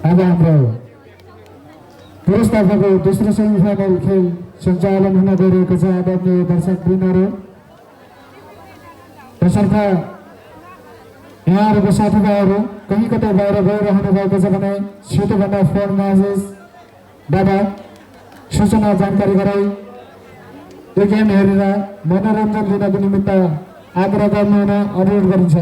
अब हाम्रो पुरुषतर्फको दोस्रो सेमिफाइनल खेल सञ्चालन हुन गइरहेको छ। आदरणीय दर्शकवृन्दहरू, तसर्थ यहाँहरूको साथीभाइहरू कहीँ कतै बाहिर गइरहनु भएको छ भने छिटोभन्दा फोन म्यासेजबाट सूचना जानकारी गराई यो गेम हेरेर मनोरञ्जन लिनको निमित्त आग्रह गर्नु हुन अनुरोध गरिन्छ।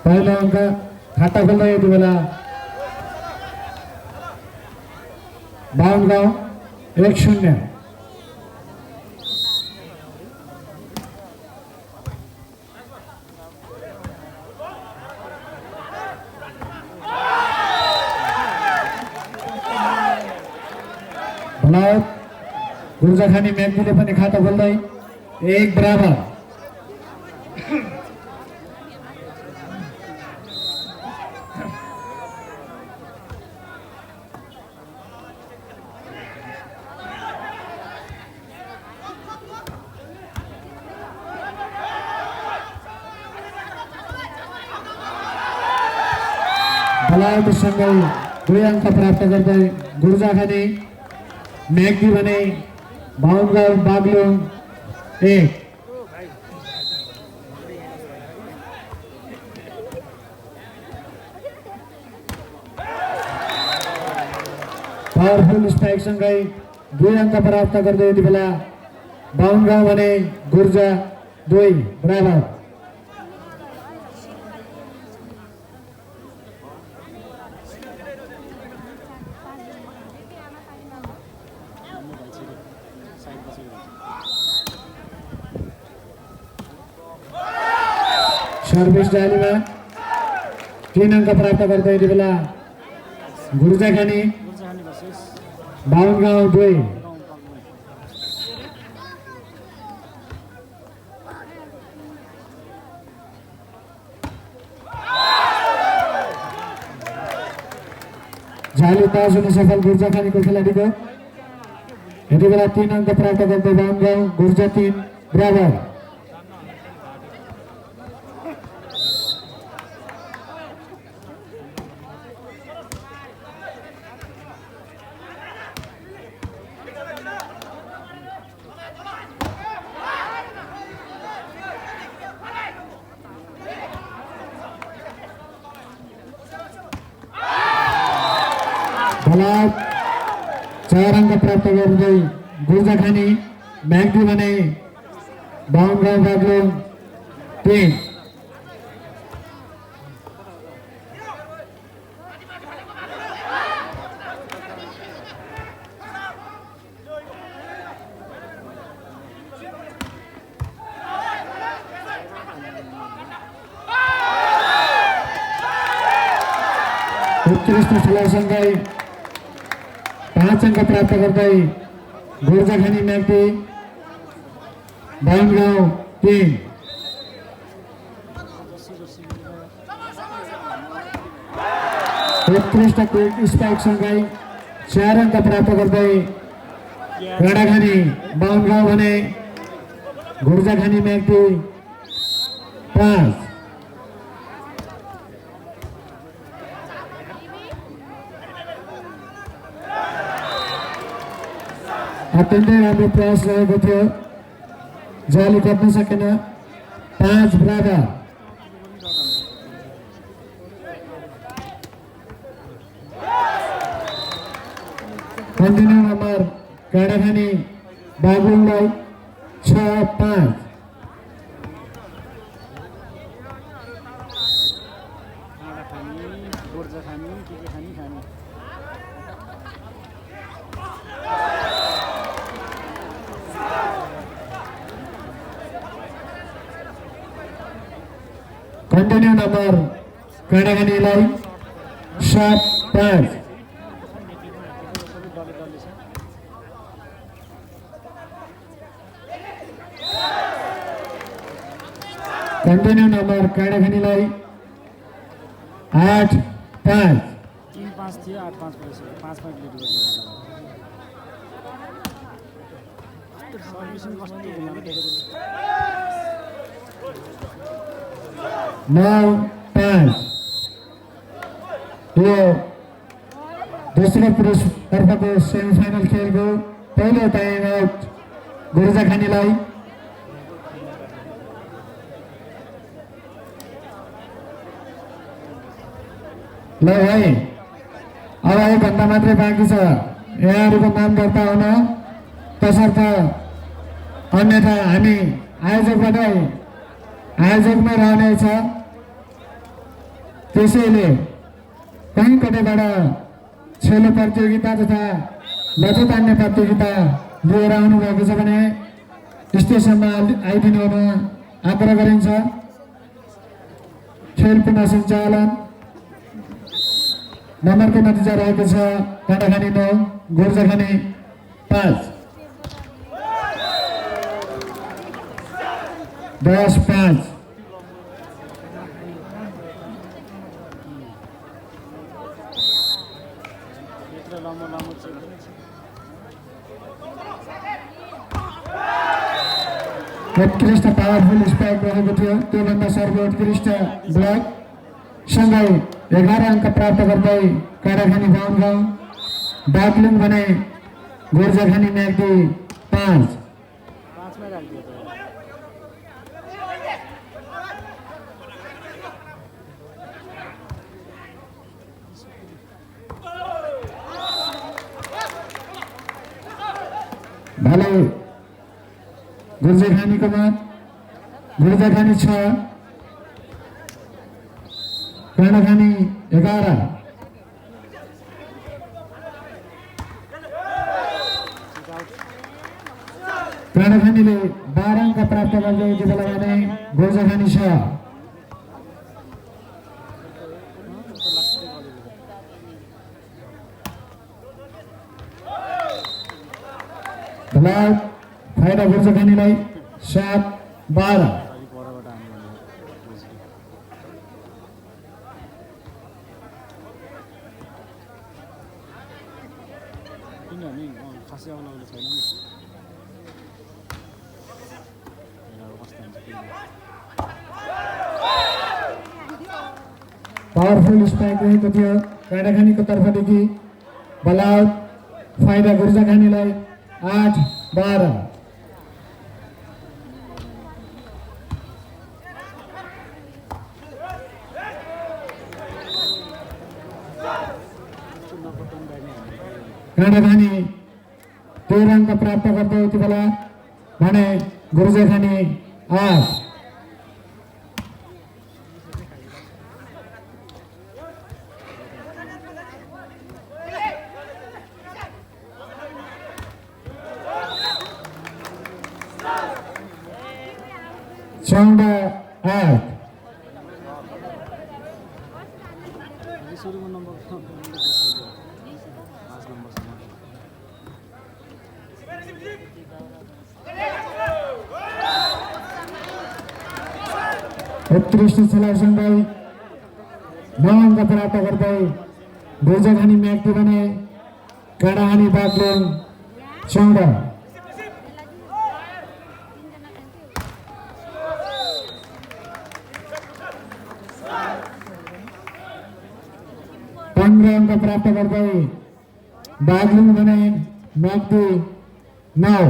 पहिलो अङ्क खाता खोल्दा यति बेला बाहुनगाउँ 1-0। गुर्जाखानी म्याग्दीले पनि खाता खोल्दै 1-1। बलाउटसँगै 2 अङ्क प्राप्त गर्दै गुर्जाखानी म्याग्दी भने बाहुनगाउँ बागलुङ 1। पावरफुल स्ट्राइकसँगै 2 अङ्क प्राप्त गर्दै यति बेला बाहुनगाउँ भने गुर्जा 2-2। सर्भिस जालीमा 3 अङ्क प्राप्त गर्दै यति बेला गुर्जाखानी बाहुनगाउँ 2। जाली पास हुन सफल गुर्जाखानीको खेलाडीको। यति बेला 3 अङ्क प्राप्त गर्दै बाहुनगाउँ गुर्जा 3-2। बलाउट 4 अङ्क प्राप्त गर्दै गुर्जाखानी म्याग्दी भने बाहुनगाउँ बागलुङ 3। उत्कृष्ट खेलासँगै 5 अङ्क प्राप्त गर्दै गुर्जाखानी म्याग्दी बाहुनगाउँ 3। उत्कृष्ट क्विक स्ट्राइकसँगै 4 अङ्क प्राप्त गर्दै गडाखानी बाहुनगाउँ भने गुर्जाखानी म्याग्दी 5। अत्यन्तै राम्रो प्रयास रहेको थियो, जाली कट्न सकेन। 5-2। Continue number गडाखानी बागलुङलाई 6-5। गोर्जा खाने के खाने खाने कन्टिन्यू नम्बर काँडाघानीलाई 7-5 कन्टिन्यू नम्बर काँडाघानीलाई 8-5 3-5 थियो 8-5 भइसक्यो 5 पॉइन्ट लिड गर्यो सर्भिसिङ कस्तो हुँदैन 9-5 यो दोस्रो पुरुष तर्फको सेमिफाइनल खेलको पहिलो टाइम आउट गोर्जाखानीलाई ल भाइ अब 1 घण्टा मात्रै बाँकी छ यहाँहरूको नाम दर्ता हुन तसर्थ अन्यथा हामी आयोजकमै रहनेछ त्यसैले कहीँ कतैबाट छेलो प्रतियोगिता तथा लजो तान्ने प्रतियोगिता लिएर आउनुभएको छ भने स्टेसनमा आइदिनु हुन आग्रह गरिन्छ खेल पुनः सञ्चालन नम्बरको नतिजा रहेको छ काँडाघानी 9 गोर्जाखानी 5 10-5 उत्कृष्ट पावरफुल स्पाइक रहेको थियो त्योभन्दा सर्वोत्कृष्ट ब्लक सँगै 11 अङ्क प्राप्त गर्दै काँडाघानी बाहुनगाउँ बागलुङ भने गोर्जाखानी म्याग्दी 5 भले गोर्जाखानीको मात गोर्जाखानी 6 काँडाघानी 11 काँडाघानीले 12 अङ्क प्राप्त गर्दै यति बेला भने गोर्जाखानी 6 फाइदा गोर्जाखानीलाई 7-12 खासै आउनु छैन पावरफुल स्पाइक रहेको थियो काँडाघानीको तर्फदेखि बल आउट फाइदा गोर्जाखानीलाई 8-12 काँडाघानी 13 अङ्क प्राप्त गर्दै यति बेला भने गोर्जाखानी 8 14-8 सुरुको नम्बर 5 नम्बरसम्म उत्कृष्ट खेलाडीसँगै 9 अङ्क प्राप्त गर्दै गोर्जाखानी म्याग्दी भने काँडाघानी बागलुङ 14 15 अङ्क प्राप्त गर्दै बागलुङ भने म्याग्दी 9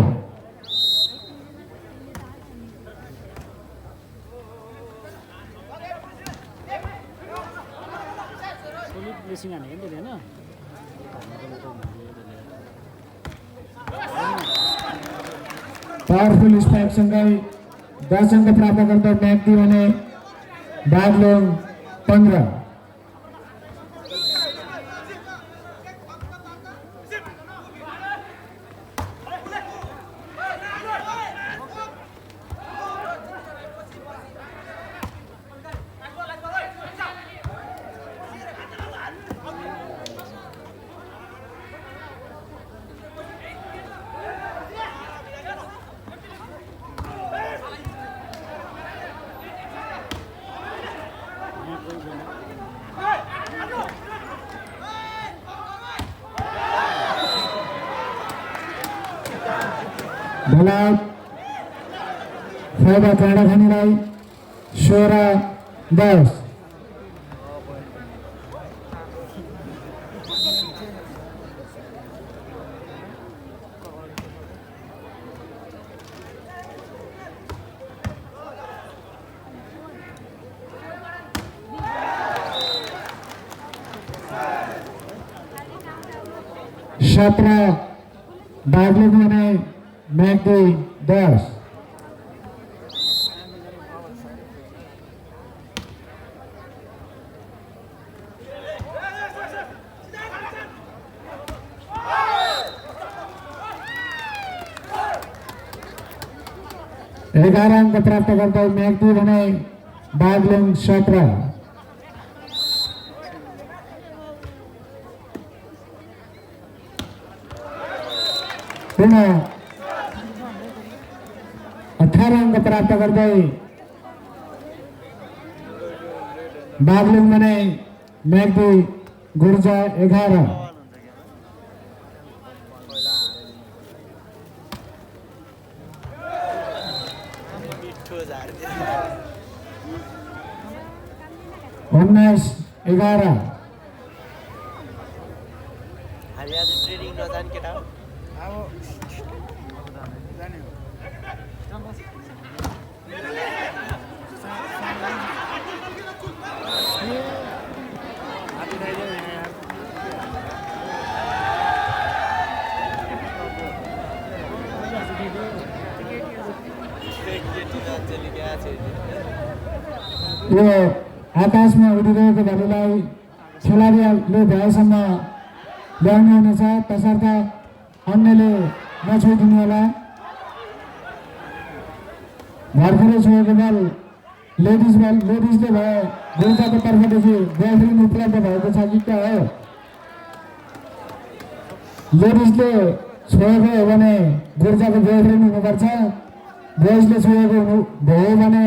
रेसिङ हानेको नि त्यसले होइन पावरफुल स्पाइकसँगै 10 अङ्क प्राप्त गर्दै म्याग्दी भने बागलुङ 15 ढलाट फाइदा काँडाखानीलाई 16-10। बागलुङ भने म्याग्दी 10। एघार अंक प्राप्त गर्दै म्याग्दी भने बागलुङ 17। पुनः 18 अंक प्राप्त गर्दै बागलुङ भने म्याग्दी गुर्जा 11। उन्नाइस 11। यो आकाशमा उडिरहेको भलिलाई खेलाडीले भएसम्म ल्याउनु हुनेछ, तसर्थ अन्यले नछोइदिनु होला। भर्खरै छोएको बल लेडिजले भए गुर्जाको तर्फदेखि बयफ्रेन्ड उपलब्ध भएको छ कि क्या हो? लेडिजले छोएको हो भने गुर्जाको बयफ्रेन्ड हुनुपर्छ, बोइजले छोएको भयो भने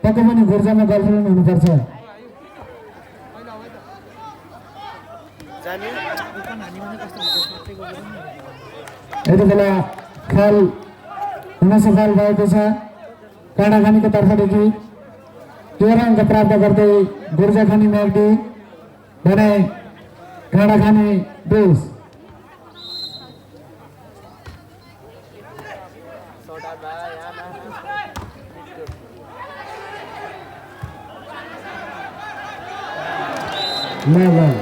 पक्कै पनि गुर्जामा गर्लफ्रेन्ड हुनुपर्छ। यति बेला खेल हुन सफल भएको छ। काँडाखानीको तर्फदेखि 13 अंक प्राप्त गर्दै गुर्जाखानी म्याग्दी भने काँडाखानी 20। लेभल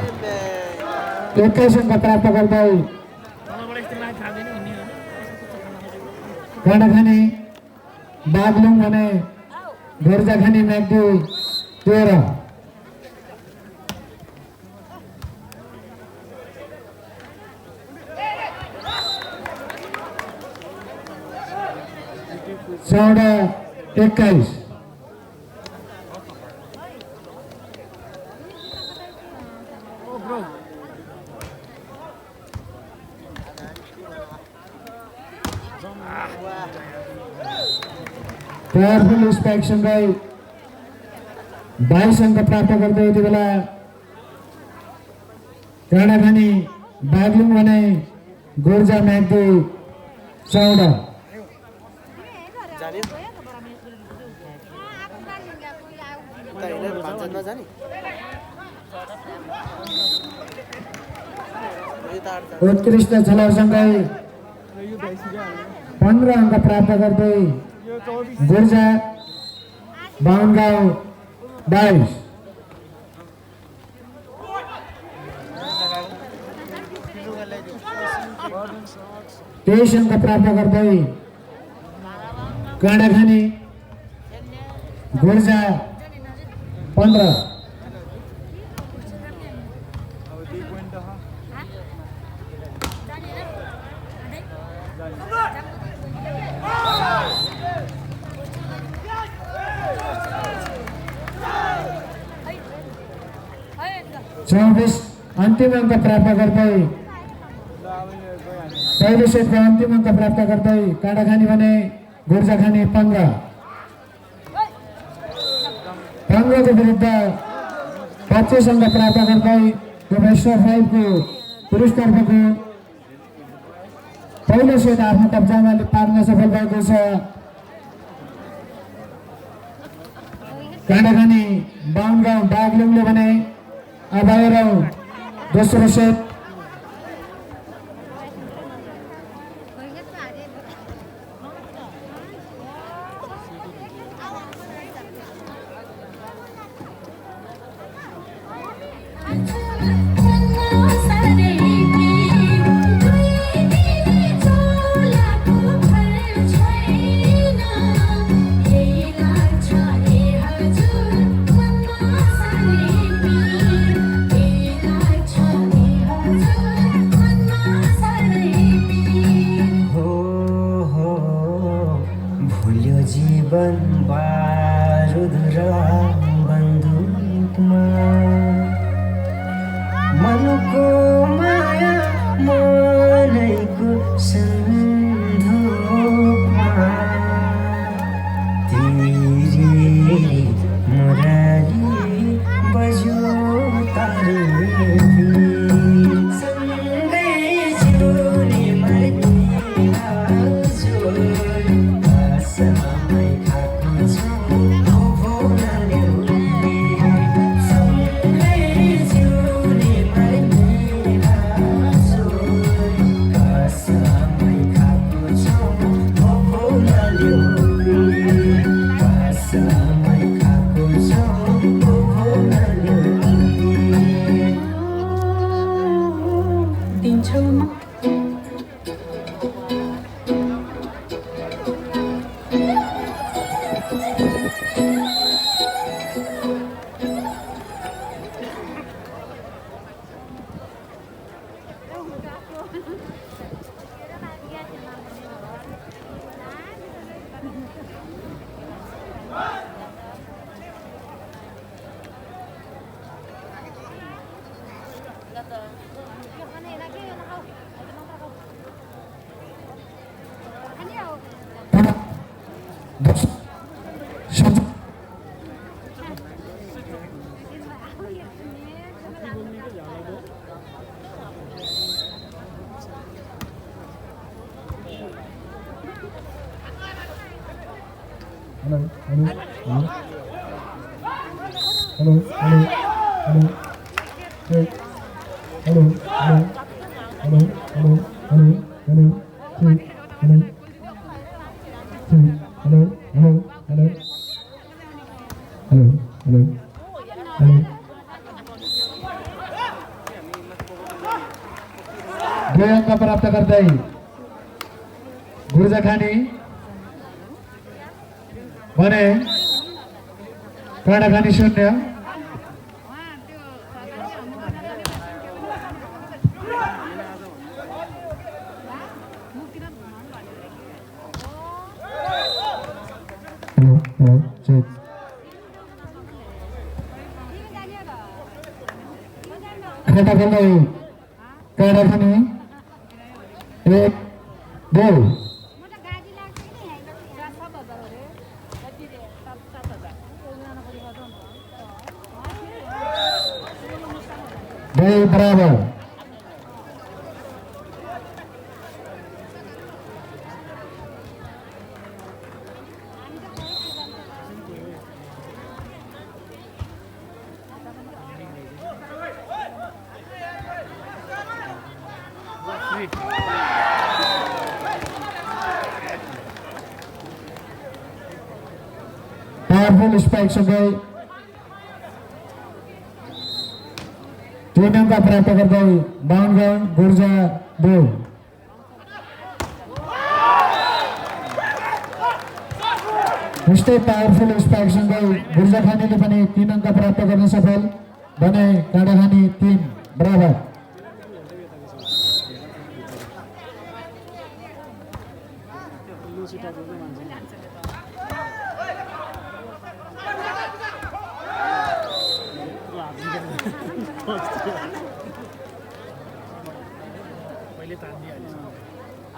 21 अंक प्राप्त गर्दै काँडाखानी बागलुङ भने गुर्जाखानी म्याग्दी 13। चौदह 21। पावरफुल स्पाइकसँग 22 अंक प्राप्त गर्दै यति बेला काँडाखानी बागलुङ भने गुर्जा म्याग्दी 14। उत्कृष्ट छलाउसँगै 15 अंक प्राप्त गर्दै गुर्जा बाहुनगाउँ 22। तेईस अंक प्राप्त गर्दै काँडाखानी गुर्जा 15। चौबीस अंतिम अंक प्राप्त गर्दै पहिलो सेटको अन्तिम अंक प्राप्त गर्दै काँडाखानी भने गुर्जाखानी 15। 15 को विरुद्ध 25 अंक प्राप्त गर्दै बेस्ट अफ 5 को पुरुष तर्फको पहिलो सेट आफ्नो कब्जामा पार्न सफल भएको छ काँडाखानी बाहुनगाउँ बागलुङले भने अब हेरौँ दोस्रो सेट जीवन बारूद र बन्दुकमा मनको माया मनैको सन्दुकमा तेरी मुरारी बज्यो तारे सँगै जिउने मैले हजुर समय खाएको छु सँगै जिउने मैले हजुर समय खाएको छु समय खाएको छु दिन्छौ म Hello, hello, hello. Hello, hello, hello. Check. Hello, hello, hello, hello, hello, hello. Check. Hello. Check. Hello, hello, hello. Hello, hello, hello. दुई अंक प्राप्त गर्दै गुर्जाखानी भने काँडाखानी 0 चेक काँडाखानी 1 2 बराबर पावरफुल स्पाइक सँगै 3 अंक प्राप्त गर्दै बाहुनगाउँ गुर्जा 2 यस्तै पावरफुल स्पाइक सँगै गुर्जाखानीले पनि 3 अंक प्राप्त गर्न सफल भने काँडाखानी 3 बराबर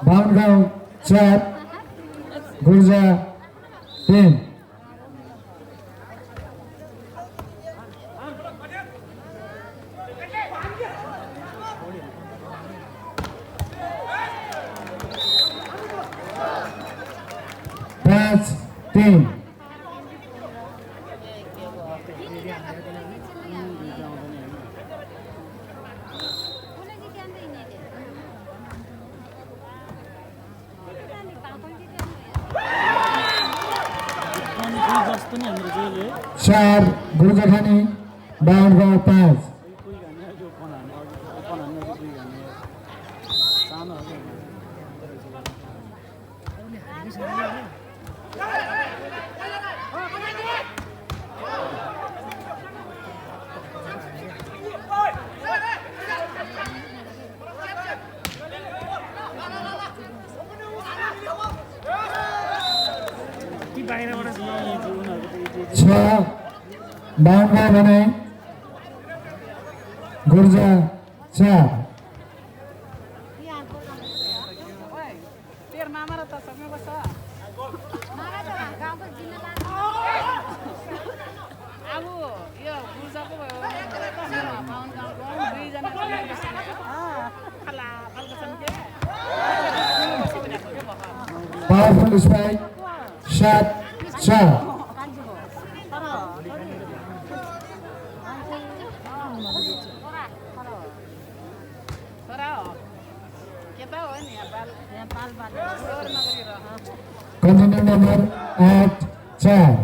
बाहुनगाउँ 4 गुर्जा 3 1 5-3 जस्तो नि हाम्रो जेले 4 गुरुजखानी बाहुन गाउँ 5 कोही गर्ने जो फोन हान्ने कोही गर्ने सानो ती बाहिरबाट उनीहरूको त 6 बाहुन गाउँ भने गुर्जा 4 तेरो मामा र त सँगै बस्छ अब यो गुर्जाको भयो बाहुन गाउँको दुईजना फल्का छन् के पावरफुल स्ट्राइक 7-4 छोरा हो केटा हो नि नेपाल Continue number 8-4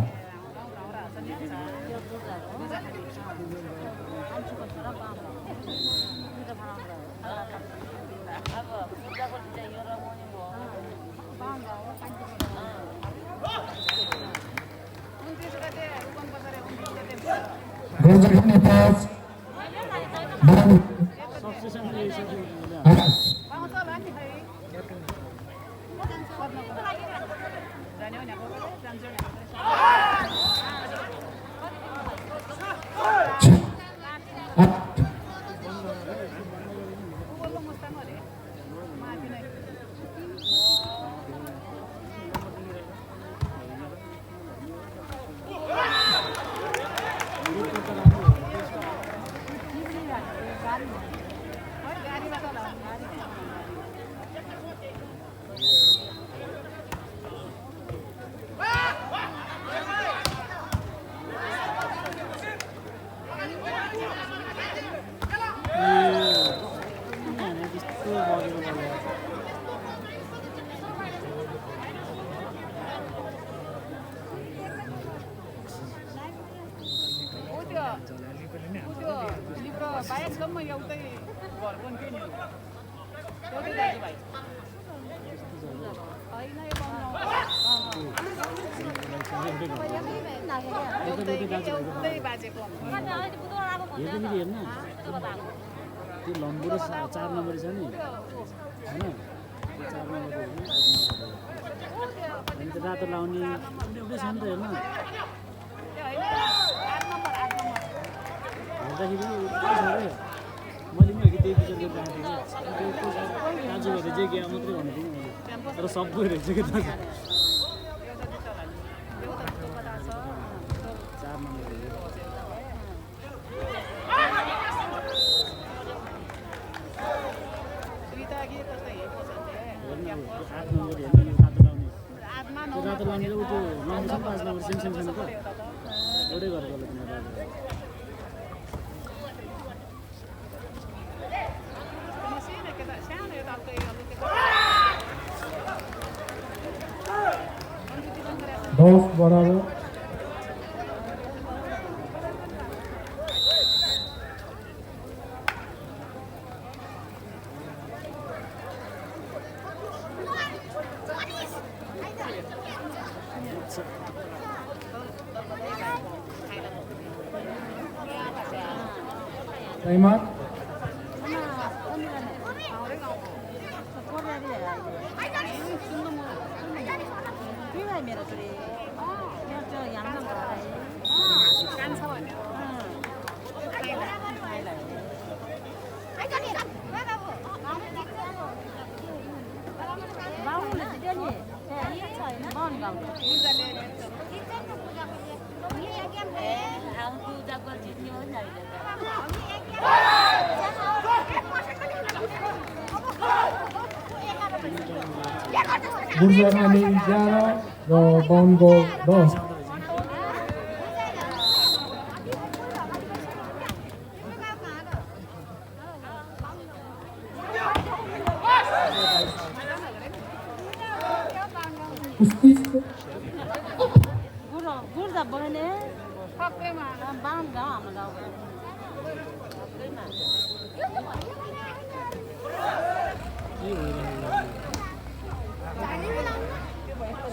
गुरुजखानी 5 बाहुन सब्सक्रिप्सन लिइसक्यो 8 पाउँछ होला नि खै जाने हो नि जान्छ नि बोल्नु मुस्ताङ अरे माथि नै गाडीबाट होला त्यस्तो बगेको त्यो लिब्रो बाहेकसम्म एउटै घर पनि थियो नि एउटै दाजुभाइ होइन यो एउटै बाजेको हेर्नु हेर्नु त्यो लम्बु र 4 नम्बरी छ नि होइन त्यो 4 नम्बरी अनि त्यो रातो लाउने एउटै छ नि त हेर्नु हेर्दाखेरि एउटै छ रे मैले पनि अघि त्यही विचार गरिरहेको थिएँ दाजुभाइले जे गयो मात्रै भनेको थिएँ मैले तर सबको रहेछ कि दाजु 4 नम्बरी हेर्नु 8 नम्बरी हेर्नु यो रातो लाउने त्यो रातो लाउने र त्यो लम्बु छ 5 नम्बर सेम सेम छैन त एउटै गरेको होला तिनीहरू बहुत बराबर टाइमर मेरो छोरी यहाँ चाहिँ यहाँ कान्छ भने बाहुनले दियो नि छैन मन गाउँ पूजा गर्छ हो नि गुरुजखानी 11 र बाहुनको 10 गुड त बहिनी ठक्कैमा बाहुन गाउँ हाम्रो गाउँको ठक्कैमा के भइरहेको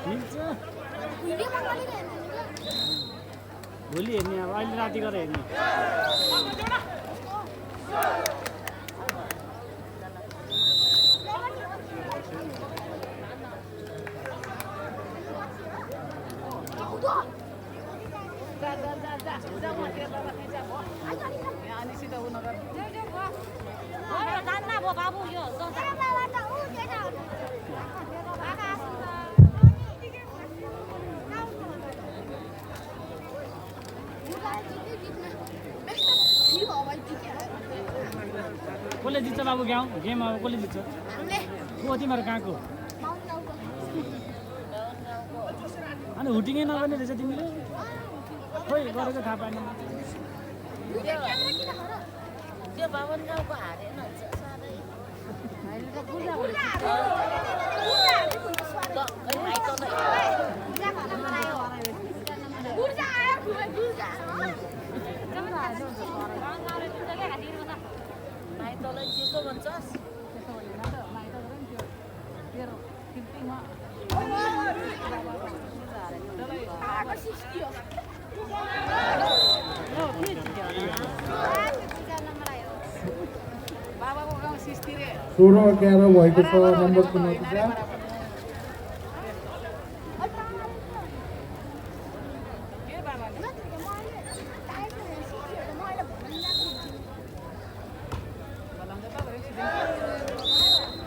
मिल्छ भोलि हेर्ने अब अहिले राति गएर हेर्ने अनि सिधा उ नगर जान्न अब बाबु यो कसले जित्छ बाबु गेम अब कसले जित्छ को तिमीहरू कहाँको अनि हुटिङै नगर्ने रहेछ तिमीले खोइ गरेको थाहा पाएन त्यो बाबन गाउँको हारेन साह्रै माइतलाई त्यसो भन्छस् बाबाको गाउँ सिस्तिरे 16-11 भएको छ नम्बरको नतिजा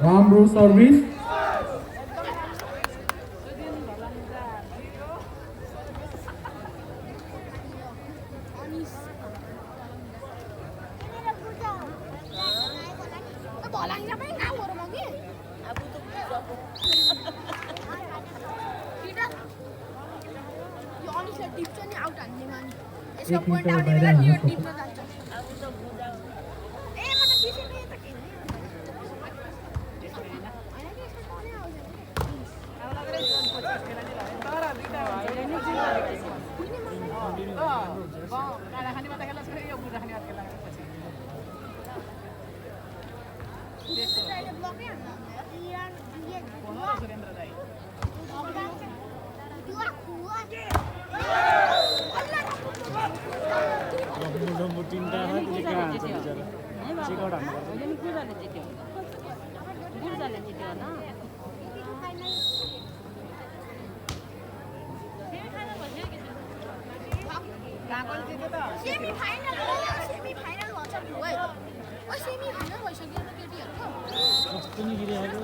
राम्रो सर्भिस एक मिटर बाहिर हाल्नु तिनवटा त्यसले कहाँ हान्छ बिचरा चेकआउट हान्नु गुर्जाले जित्यो गुर्जाले जित्यो होइन कस्तो नि गिरिरहेको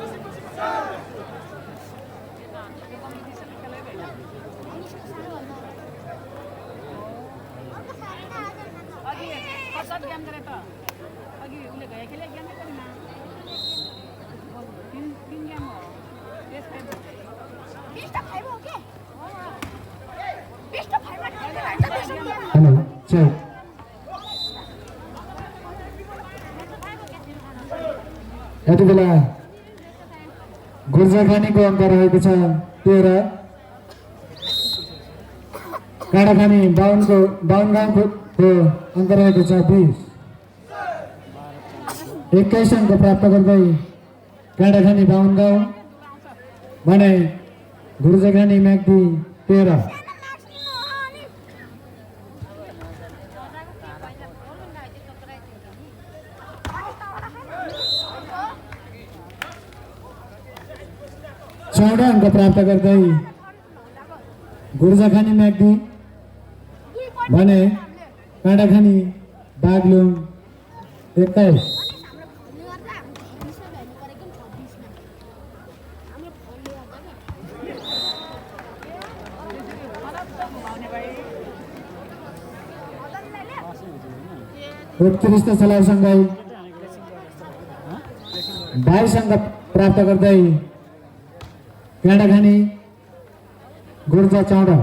गेम गरे त अघि उसले गए खेले गेम नै गरेन तीन गेम हो त्यस हेलो चेक यति बेला गुर्जाखानीको अङ्क रहेको छ 13 काँडाखानी बाहुन गाउँको अङ्क रहेको छ 20 21 अङ्क प्राप्त गर्दै काँडाखानी बाहुन गाउँ भने गुर्जाखानी म्याग्दी 13 14 अङ्क प्राप्त गर्दै गुर्जाखानी म्याग्दी भने काँडाखानी बागलुङ 21। उत्कृष्ट चलाउसँगै 22 अङ्क प्राप्त गर्दै काँडाखानी गुर्जा 14।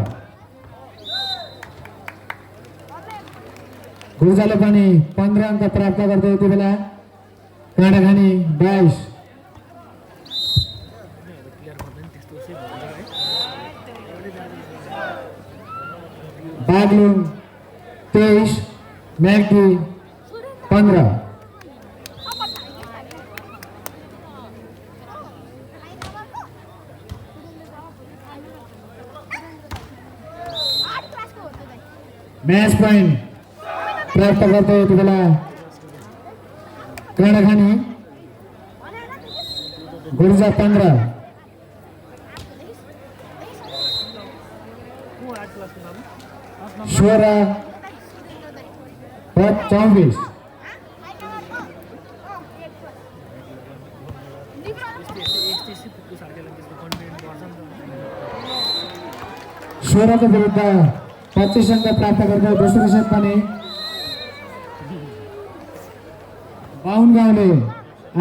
गुर्जाले पनि 15 अङ्क प्राप्त गर्दै यति बेला काँडाखानी 22। बागलुङ 23 म्याग्दी 15। मैच पॉइंट प्राप्त करते यति बेला काँडाखानी गुर्जा 15। सोह्र 24। सोह्रको विरुद्ध 25 अङ्क प्राप्त गर्दै दोस्रो सेट पनि 52 गाउँले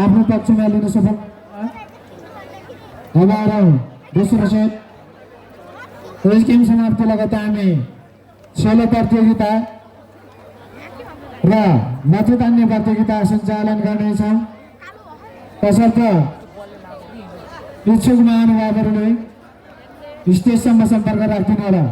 आफ्नो पक्षमा लिन सफल। अब आउँ दोस्रो सेट। यस गेम समाप्ति लगत्तै हामी सेलो प्रतियोगिता र मत तान्ने प्रतियोगिता सञ्चालन गर्नेछौँ। तसर्थ इच्छुक महानुभावहरूले स्टेजसम्म सम्पर्क राखिदिनु होला।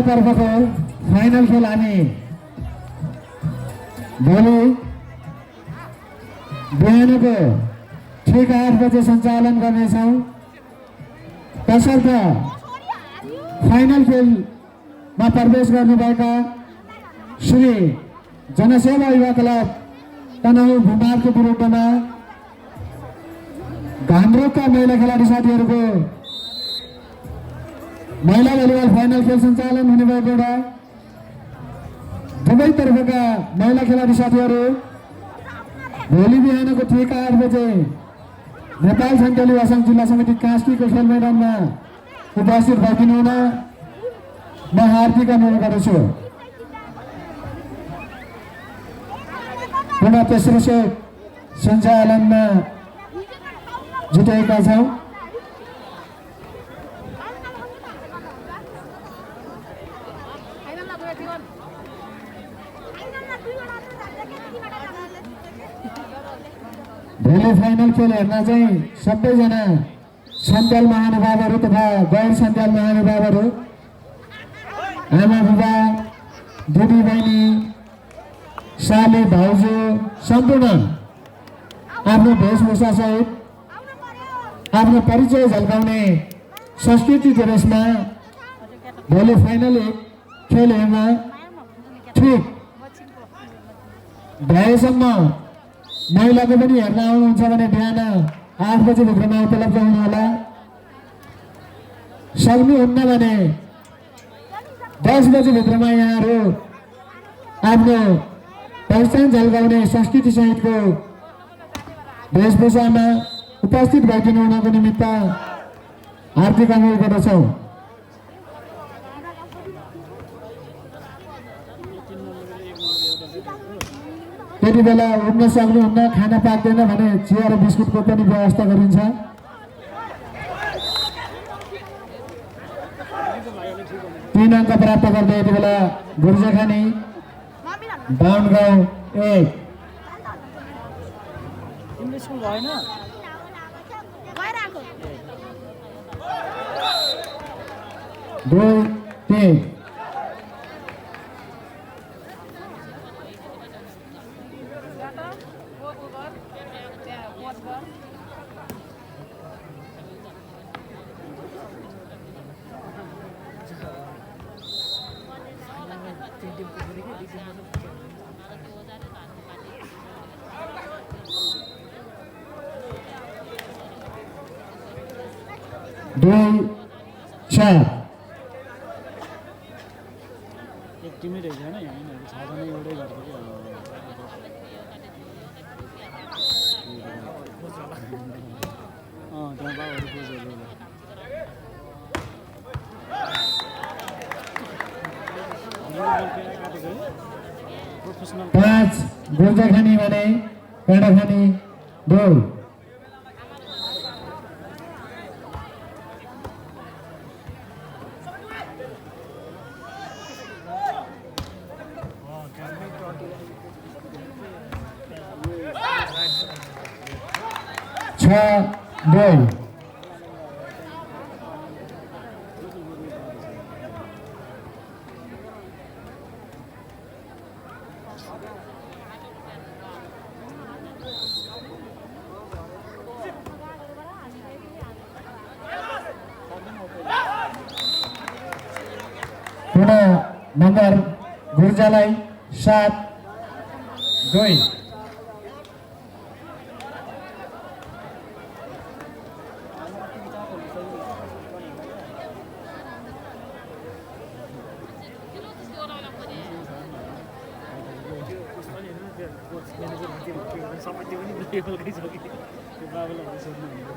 तर्फको फाइनल खेल हामी भोलि बिहानको ठिक 8 बजे सञ्चालन गर्नेछौँ। तसर्थ फाइनल खेलमा प्रवेश गर्नुभएका श्री जनसेवा युवा क्लब तनहुँ भूमालको विरुद्धमा घामरोगका महिला खेलाडी साथीहरूको महिला भलिबल फाइनल खेल सञ्चालन हुने भएकोमा दुवै तर्फका महिला खेलाडी साथीहरू भोलि बिहानको ठिक 8 बजे नेपाल सञ्चालित असम जिल्ला समिति कास्कीको खेल मैदानमा उपस्थित भइदिनु हुन म हार्दिक अनुरोध गर्दछु। पुनः तेस्रो सेट सञ्चालनमा जुटेका छौँ। भोलि फाइनल खेल हेर्न चाहिँ सबैजना सन्ताल महानुभावहरू तथा गैर सन्ताल महानुभावहरू, आमा बुबा, दिदी बहिनी, साली भाउजू सम्पूर्ण आफ्नो वेशभूषा सहित आफ्नो परिचय झल्काउने संस्कृति ड्रेसमा भोलि फाइनल खेल हेर्न ठिक भएसम्म महिलाको पनि हेर्न आउनुहुन्छ भने बिहान 8 बजे भित्रमा उपलब्ध हुनु होला। सक्नुहुन्न भने 10 बजे भित्रमा यहाँहरू आफ्नो पहिचान झल्काउने संस्कृति सहितको वेशभूषामा उपस्थित भइदिनु हुनको निमित्त हार्दिक अनुरोध गर्दछौँ। 3 नम्बरले 1 नम्बर एउटा चाहिँ त्यति बेला उठ्न सक्नुहुन्न, खाना पाक्दैन भने चिया र बिस्कुटको पनि व्यवस्था गरिन्छ। 3 अङ्क प्राप्त गर्दै यति बेला गुर्जाखानी बाहुन गाउँ 1। तिम्रो स्कुल भएन 2-3। एक टिमै रहेछ होइन यहाँ यिनीहरू 6 जना एउटै गर्छ कि त्यहाँ बाबाहरू कोचहरू प्रोफेसनल 5 गुर्जाखानी भने काँडाखानी 2। पुनः नम्बर गुर्जालाई 7-2। सबै त्यो पनि लेभलकै छ कि त्यो बाबालाई सोध्नु भनेको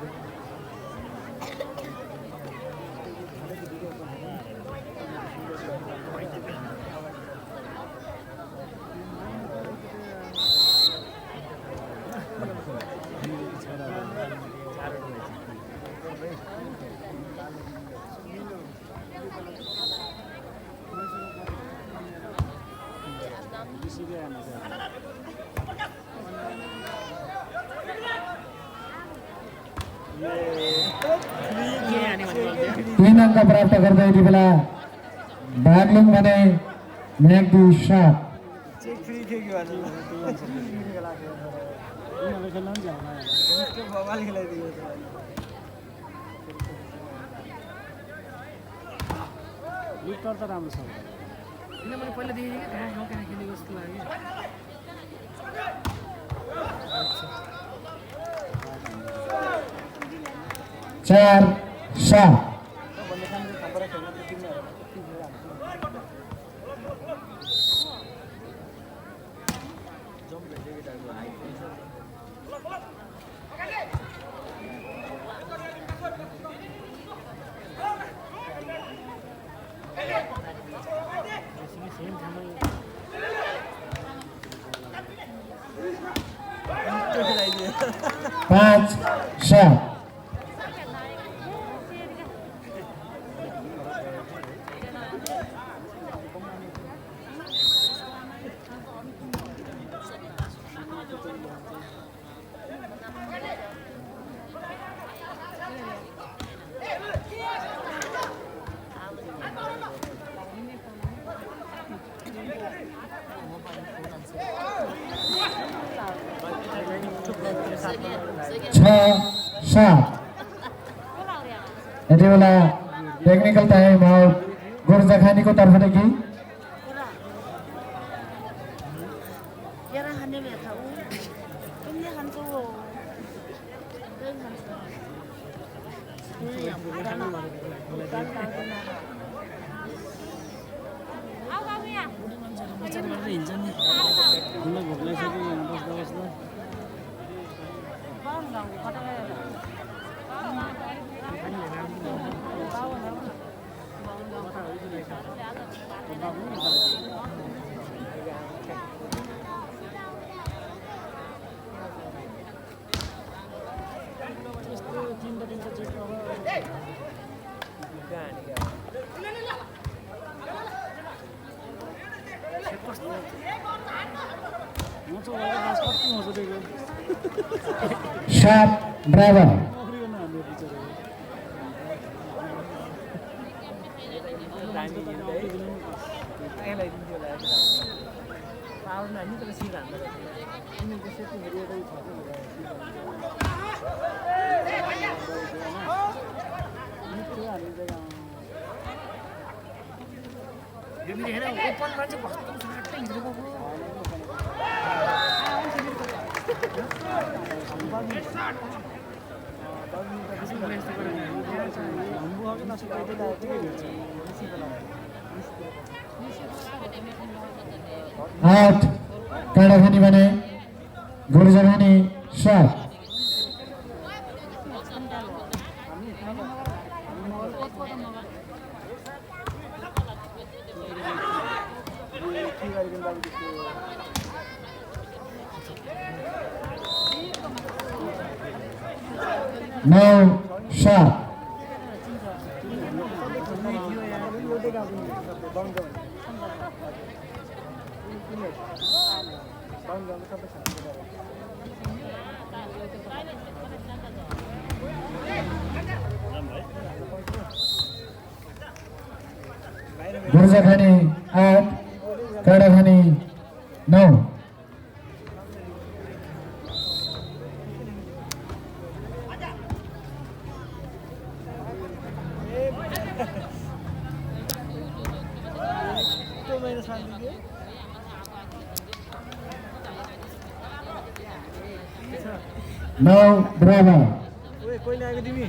3 अङ्क प्राप्त गर्दै यति बेला बागलुङ भने म्याग्दी 7। लिटर त राम्रो छ किनभने पहिला देखेको कहाँ ठाउँ कहाँ खेलेको जस्तो लाग्यो 4-7। पाँच सात यति बेला टेक्निकल टाइम आउट गोर्जाखानीको तर्फदेखि हिँड्छ नि खुल्ला भोक लागिसक्यो यहाँ बस्दा बस्दा कस्तो म चाहिँ वाइल्ड लास्ट कति मजा दिएको 7 बराबर नोकरी गर्न हाम्रो टिचर हो पावर नहीं तो सीधा अंदर इन जैसे तो वीडियो का छाते हो रहा है ये है ना ओपन में जो बहुत फाटते हैं इधर को आठ काँडाखानी भने गुर्जाखानी 7 9-7 गुर्जाखानी 8 काँडाखानी 9 9 बराबर कोई आएको तिमी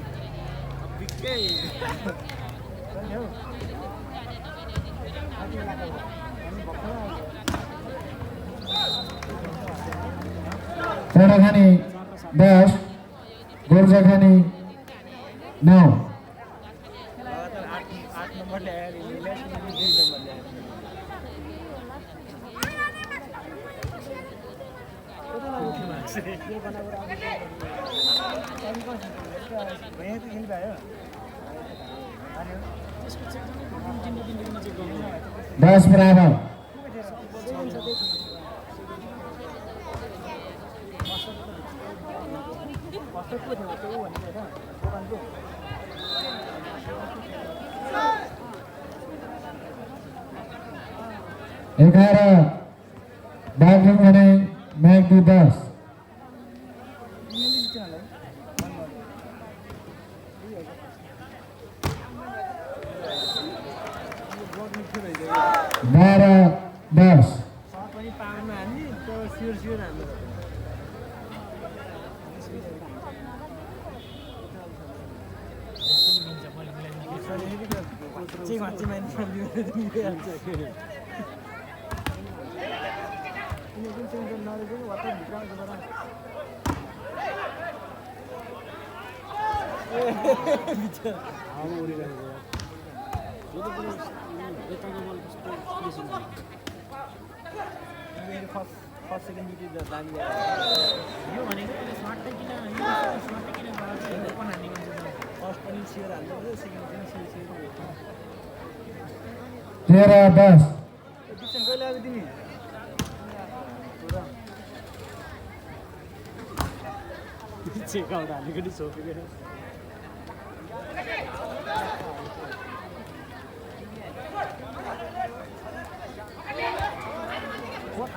10 गुर्जाखानी 9 8 नंबर ले आया रिलैक्स में 2 नंबर ले भैया तो खेल पायो 10 बराबर एघार बागलुङ भने म्याग्दी 10 12-10 पनि पावरमा हान्ने त्यो सियर हाम्रो चाहिँ मान्छे मान्छे फर्स्ट सेकेन्ड ड्युटी दामी यो भनेको स्मार्टै किन स्मार्टै किन ओपन हान्ने मान्छे फर्स्ट पनि सियर हाल्नु सेकेन्ड पनि सियर 13-10 डिस्टेन्स कहिले आएको तिमी चेक आउट हालेको नि छोपेको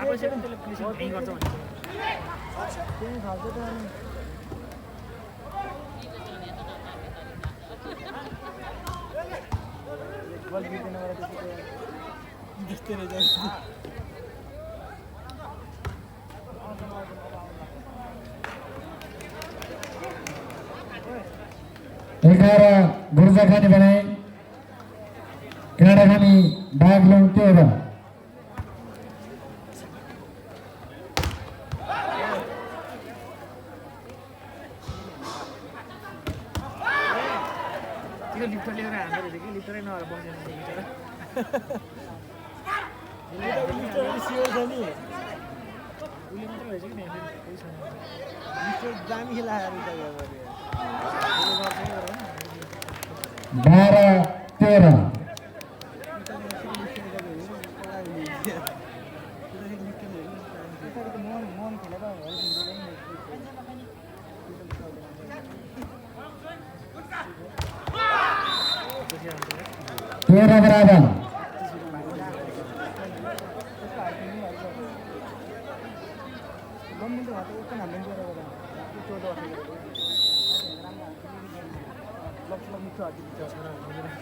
अब सेकेन्ड त्यसले फिनिसिङ त्यही गर्छ भने त्यही खाल्छ त अनि बल गिर्दैन मलाई त्यस्तो त्यस्तै रहेछ 11 गुर्जाखानी भने काँडाखानी बागलुङ 13 त्यो लिफ्टर लिएर हान्दै रहेछ कि लिफ्टरै नभएर बसेर लिफ्टर सियर छ नि उसले मात्रै रहेछ कि लिफ्टर दामी खेलाएर 12-13 13 बराबर।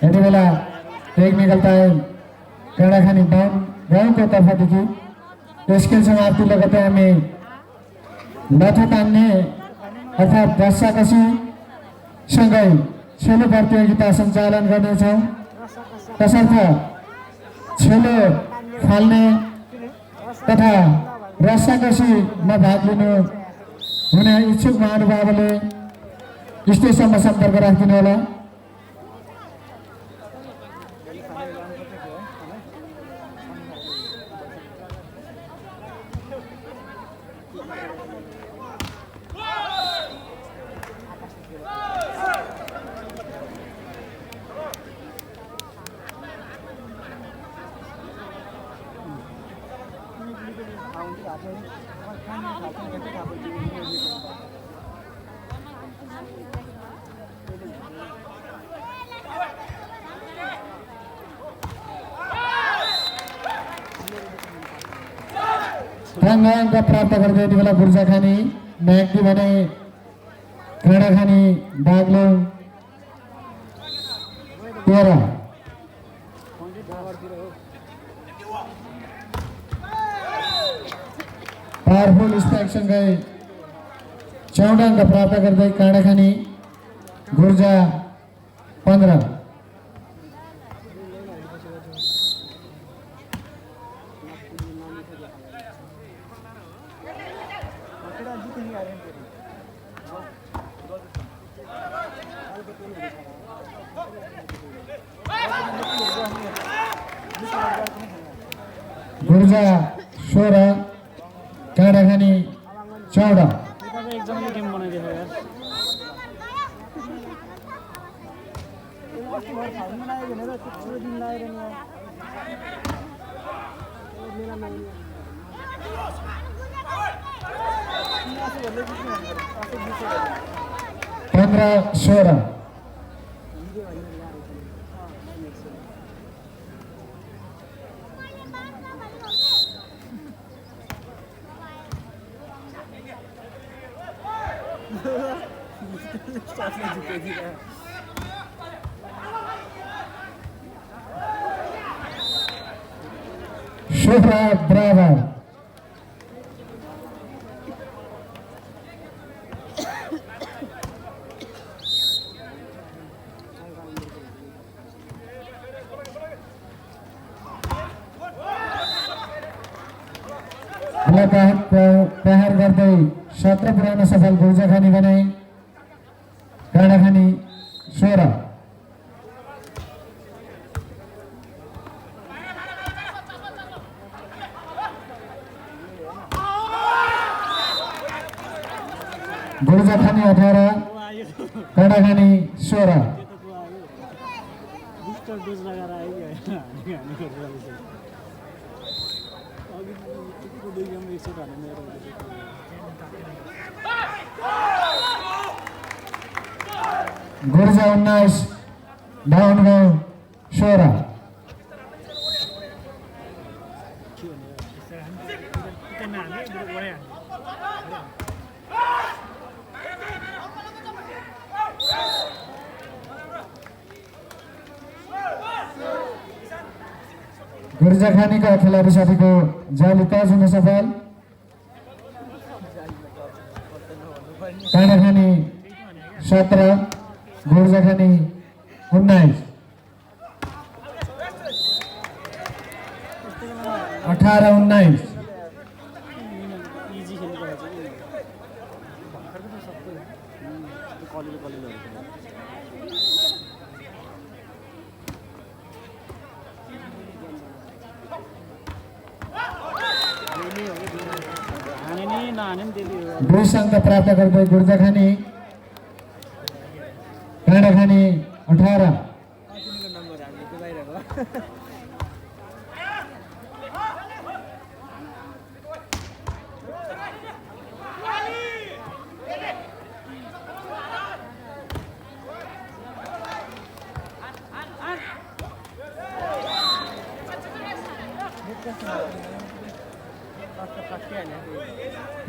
यति बेला टेक्निकल टाइम काँडाखानी गाउँको तर्फदेखि यस खेल समाप्ति लगतै हामी लाठो तान्ने अर्थात् रस्साकसी सँगै छेलो प्रतियोगिता सञ्चालन गर्नेछौँ। तसर्थ छेलो फाल्ने तथा रस्साकसीमा भाग लिनु हुने इच्छुक महानुभावले स्टेजसम्म सम्पर्क राखिदिनु होला। अङ्क प्राप्त गर्दै यति बेला बुर्जाखानी म्याग्दी भने काँडाखानी बाग्लुङ 13। पावरफुल स्ट्राइकसँगै 14 अङ्क प्राप्त गर्दै काँडाखानी गुर्जा 15। गुर्जा 16 काँडाखानी 14। एकदमै गेम बनाइदियो यार। पंद्रह 16। शोभा बराबर। प्रहार गर्दै 17 पुर्याउन सफल गुर्जाखानी भने काँडाखानी 16। गुर्जाखानी 18 काँडाखानी 16। बुस्टर डोज लगाएर आयो कि दुई गेम एकचोटि हाल्नु मेरो गुर्जा 19 बाहुनगाउँ 16। गुर्जाखानीका खेलाडी साथीको जाली टच हुन सफल। काँडाखानी 17 गुर्जाखानी 19। 18-19। इजी खेलेको छ भर्खरको त सबै कलिलो दुई अङ्क प्राप्त गर्दै गुर्जाखानी काँडाखानी 18।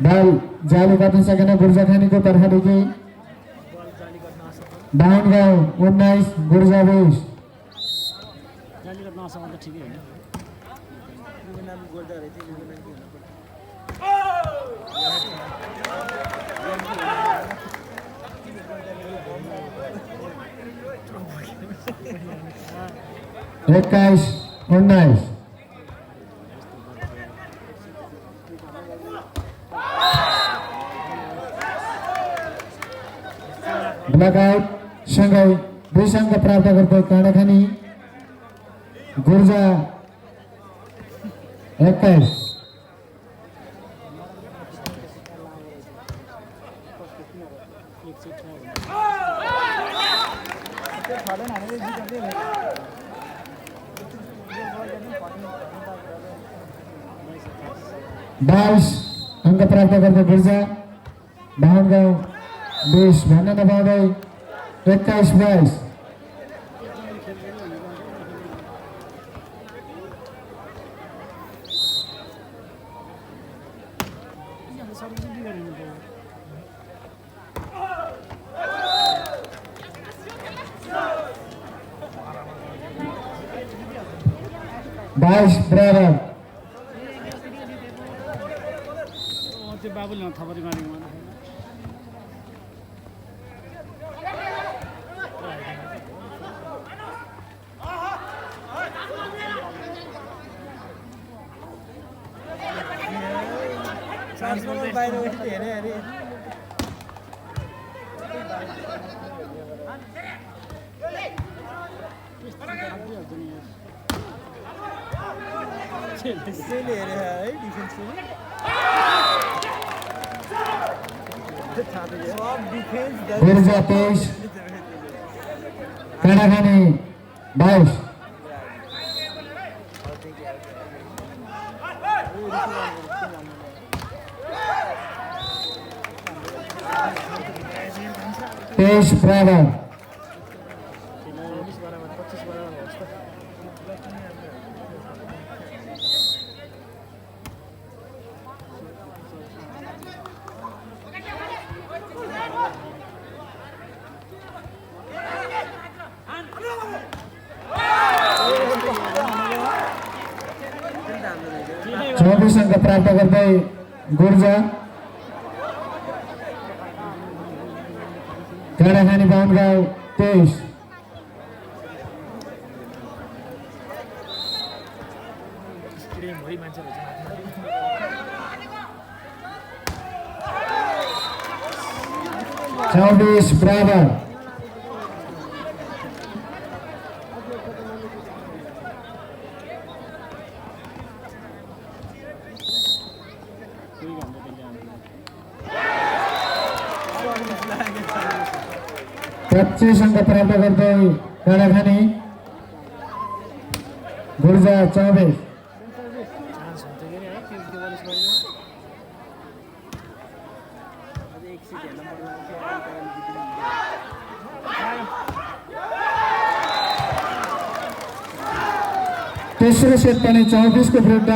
बल जाली गर्न सकेन गुर्जाखानीको तर्फदेखि। बाहुन गाउँ 19 गुर्जा 20। जाली गर्न नसक्दा त ठिकै होइन। नाम गोर्जा रहेछ नाम के हुनु पर्छ 21-19। ब्लकआउट सँगै 2 अङ्क प्राप्त गर्दै काँडाखानी गुर्जा 21। फाल्दैन हामीले जित्दै भयो 22 अङ्क प्राप्त गर्दै गुर्जा। बाहुन गाउँ 20 भन्न नपाउँदै 21-22। बराबर। त्यो बाबुले थपरी मारेको मलाई। ट्रान्सफरमा बाहिर उठि हेरे अरे त्यसैले हेरे है डिफेन्सले सब डिफेन्स गुर्जा 23 काँडाखानी 22। बराबर। 24 अङ्क प्राप्त गर्दै गुर्जा। काँडाखानी बाहुन गाउँ 23। स्टेडियमभरि मान्छेहरू छ 24 बराबर। कोही भन्दा त्यसले हाम्रो 25 अङ्क प्राप्त गर्दै काँडाखानी गुर्जा 24। चान्स हुन्थ्यो के है त्यो बलिस गर्यो अझै एक सिट हेर्न पर्ला तेस्रो सेट पनि 24 को विरुद्ध